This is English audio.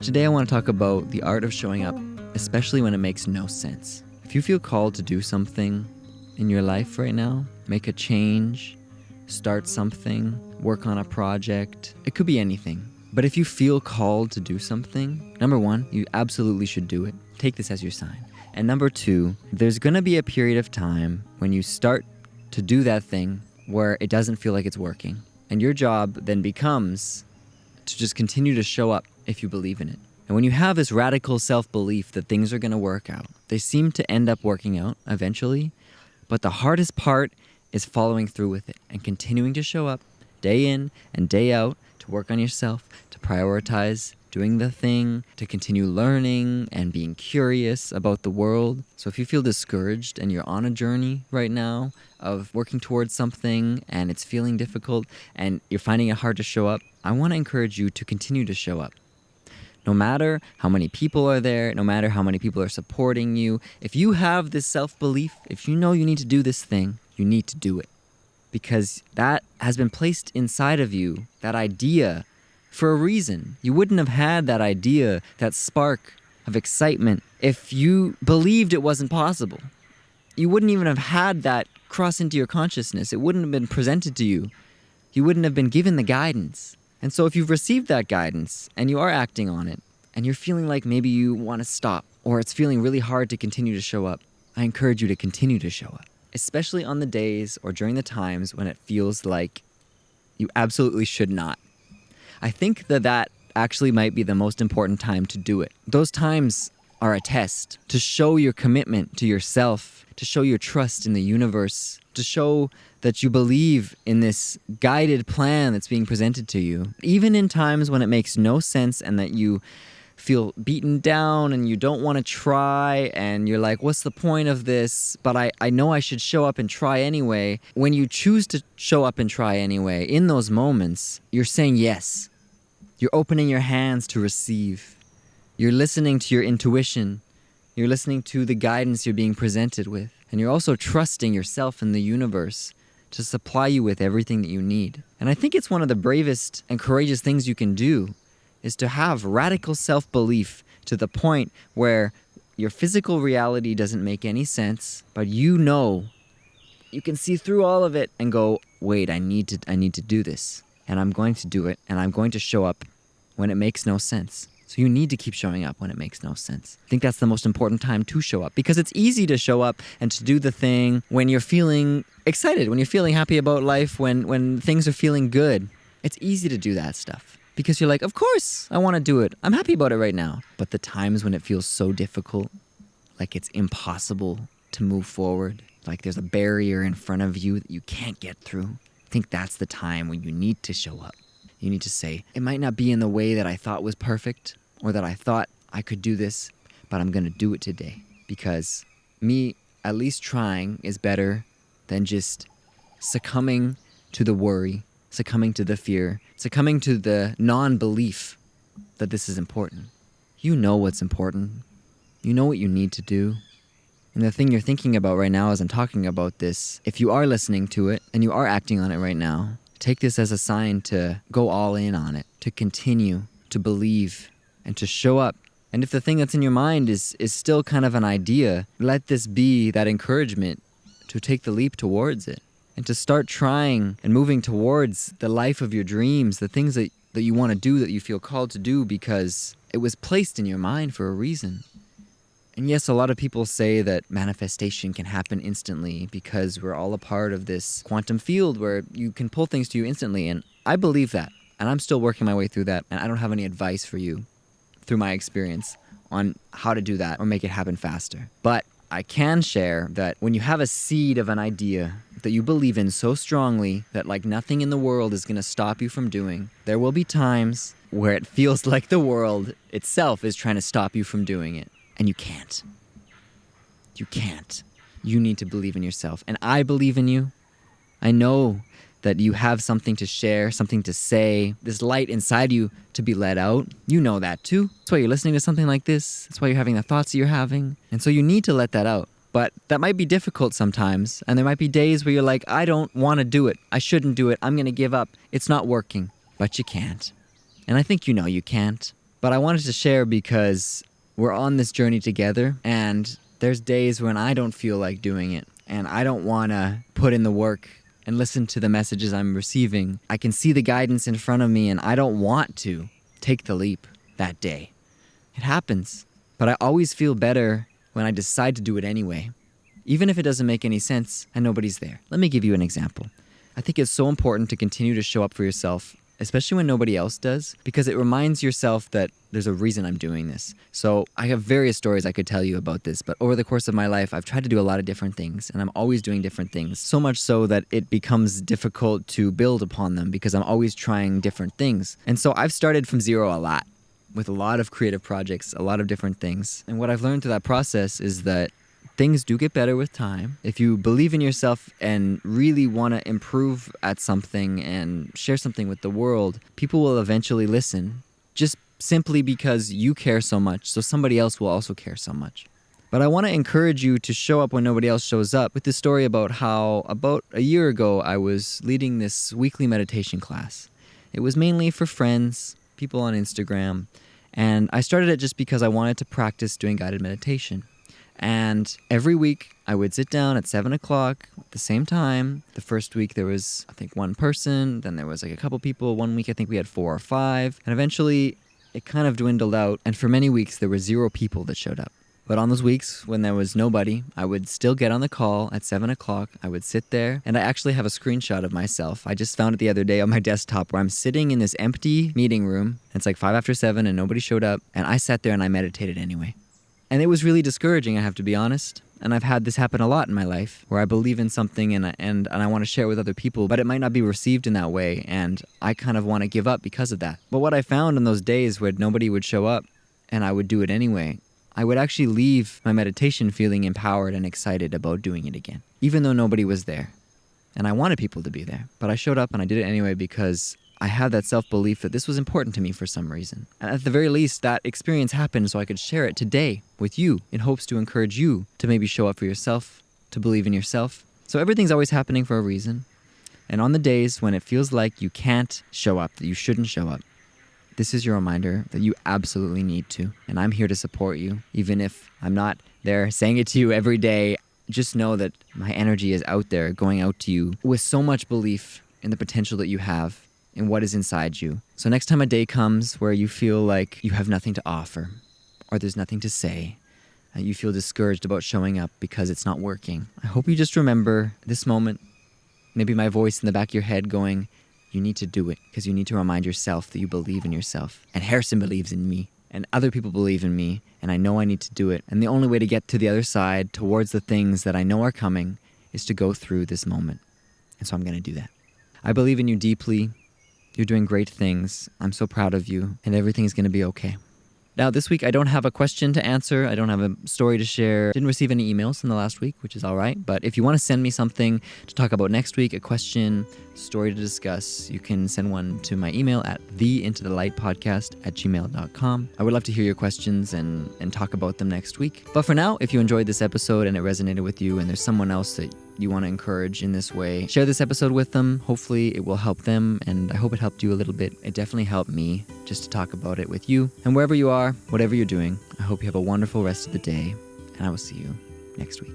Today I want to talk about the art of showing up, especially when it makes no sense. If you feel called to do something in your life right now, make a change, start something, work on a project, it could be anything. But if you feel called to do something, number one, you absolutely should do it. Take this as your sign. And number two, there's going to be a period of time when you start to do that thing where it doesn't feel like it's working. And your job then becomes to just continue to show up if you believe in it. And when you have this radical self-belief that things are going to work out, they seem to end up working out eventually. But the hardest part is following through with it and continuing to show up day in and day out to work on yourself, to prioritize doing the thing, to continue learning and being curious about the world. So if you feel discouraged and you're on a journey right now of working towards something and it's feeling difficult and you're finding it hard to show up, I want to encourage you to continue to show up. No matter how many people are there, no matter how many people are supporting you, if you have this self-belief, if you know you need to do this thing, you need to do it. Because that has been placed inside of you, that idea, for a reason. You wouldn't have had that idea, that spark of excitement, if you believed it wasn't possible. You wouldn't even have had that cross into your consciousness. It wouldn't have been presented to you. You wouldn't have been given the guidance. And so if you've received that guidance and you are acting on it and you're feeling like maybe you want to stop or it's feeling really hard to continue to show up, I encourage you to continue to show up, especially on the days or during the times when it feels like you absolutely should not. I think that actually might be the most important time to do it. Those times are a test to show your commitment to yourself, to show your trust in the universe, to show that you believe in this guided plan that's being presented to you. Even in times when it makes no sense and that you feel beaten down and you don't want to try and you're like, what's the point of this? But I know I should show up and try anyway. When you choose to show up and try anyway, in those moments, you're saying yes. You're opening your hands to receive. You're listening to your intuition. You're listening to the guidance you're being presented with. And you're also trusting yourself and the universe to supply you with everything that you need. And I think it's one of the bravest and courageous things you can do is to have radical self-belief to the point where your physical reality doesn't make any sense, but you know, you can see through all of it and go, wait, I need to do this. And I'm going to do it, and I'm going to show up when it makes no sense. So you need to keep showing up when it makes no sense. I think that's the most important time to show up because it's easy to show up and to do the thing when you're feeling excited, when you're feeling happy about life, when things are feeling good. It's easy to do that stuff because you're like, of course, I want to do it. I'm happy about it right now. But the times when it feels so difficult, like it's impossible to move forward, like there's a barrier in front of you that you can't get through, I think that's the time when you need to show up. You need to say, it might not be in the way that I thought was perfect or that I thought I could do this, but I'm going to do it today because me at least trying is better than just succumbing to the worry, succumbing to the fear, succumbing to the non-belief that this is important. You know what's important. You know what you need to do. And the thing you're thinking about right now as I'm talking about this, if you are listening to it and you are acting on it right now, take this as a sign to go all in on it, to continue, to believe, and to show up. And if the thing that's in your mind is still kind of an idea, let this be that encouragement to take the leap towards it and to start trying and moving towards the life of your dreams, the things that you want to do, that you feel called to do because it was placed in your mind for a reason. And yes, a lot of people say that manifestation can happen instantly because we're all a part of this quantum field where you can pull things to you instantly. And I believe that. And I'm still working my way through that. And I don't have any advice for you through my experience on how to do that or make it happen faster. But I can share that when you have a seed of an idea that you believe in so strongly that like nothing in the world is going to stop you from doing, there will be times where it feels like the world itself is trying to stop you from doing it. And you can't. You can't. You need to believe in yourself. And I believe in you. I know that you have something to share, something to say, this light inside you to be let out. You know that too. That's why you're listening to something like this. That's why you're having the thoughts that you're having. And so you need to let that out. But that might be difficult sometimes. And there might be days where you're like, I don't want to do it. I shouldn't do it. I'm going to give up. It's not working. But you can't. And I think you know you can't. But I wanted to share because we're on this journey together, and there's days when I don't feel like doing it, and I don't want to put in the work and listen to the messages I'm receiving. I can see the guidance in front of me, and I don't want to take the leap that day. It happens, but I always feel better when I decide to do it anyway, even if it doesn't make any sense and nobody's there. Let me give you an example. I think it's so important to continue to show up for yourself, especially when nobody else does, because it reminds yourself that there's a reason I'm doing this. So I have various stories I could tell you about this, but over the course of my life, I've tried to do a lot of different things, and I'm always doing different things, so much so that it becomes difficult to build upon them because I'm always trying different things. And so I've started from zero a lot, with a lot of creative projects, a lot of different things. And what I've learned through that process is that things do get better with time. If you believe in yourself and really want to improve at something and share something with the world, people will eventually listen, just simply because you care so much, so somebody else will also care so much. But I want to encourage you to show up when nobody else shows up with this story about how about a year ago I was leading this weekly meditation class. It was mainly for friends, people on Instagram, and I started it just because I wanted to practice doing guided meditation. And every week I would sit down at 7 o'clock at the same time. The first week there was, I think, one person. Then there was like a couple people. One week I think we had 4 or 5. And eventually it kind of dwindled out. And for many weeks there were 0 people that showed up. But on those weeks when there was nobody, I would still get on the call at 7 o'clock. I would sit there, and I actually have a screenshot of myself. I just found it the other day on my desktop where I'm sitting in this empty meeting room. It's like 5 after 7 and nobody showed up. And I sat there and I meditated anyway. And it was really discouraging, I have to be honest. And I've had this happen a lot in my life, where I believe in something and I want to share it with other people, but it might not be received in that way, and I kind of want to give up because of that. But what I found in those days where nobody would show up, and I would do it anyway, I would actually leave my meditation feeling empowered and excited about doing it again, even though nobody was there. And I wanted people to be there, but I showed up and I did it anyway because I had that self-belief that this was important to me for some reason. And at the very least, that experience happened so I could share it today with you in hopes to encourage you to maybe show up for yourself, to believe in yourself. So everything's always happening for a reason. And on the days when it feels like you can't show up, that you shouldn't show up, this is your reminder that you absolutely need to. And I'm here to support you, even if I'm not there saying it to you every day. Just know that my energy is out there, going out to you with so much belief in the potential that you have in what is inside you. So next time a day comes where you feel like you have nothing to offer, or there's nothing to say, you feel discouraged about showing up because it's not working, I hope you just remember this moment, maybe my voice in the back of your head going, you need to do it, because you need to remind yourself that you believe in yourself. And Harrison believes in me, and other people believe in me, and I know I need to do it. And the only way to get to the other side, towards the things that I know are coming, is to go through this moment. And so I'm going to do that. I believe in you deeply. You're doing great things. I'm so proud of you, and everything's going to be okay. Now, this week, I don't have a question to answer. I don't have a story to share. Didn't receive any emails from the last week, which is all right. But if you want to send me something to talk about next week, a question, story to discuss, you can send one to my email at theintothelightpodcast@gmail.com. I would love to hear your questions and talk about them next week. But for now, if you enjoyed this episode and it resonated with you and there's someone else that you want to encourage in this way, share this episode with them. Hopefully it will help them, and I hope it helped you a little bit. It definitely helped me just to talk about it with you. And wherever you are, whatever you're doing, I hope you have a wonderful rest of the day, and I will see you next week.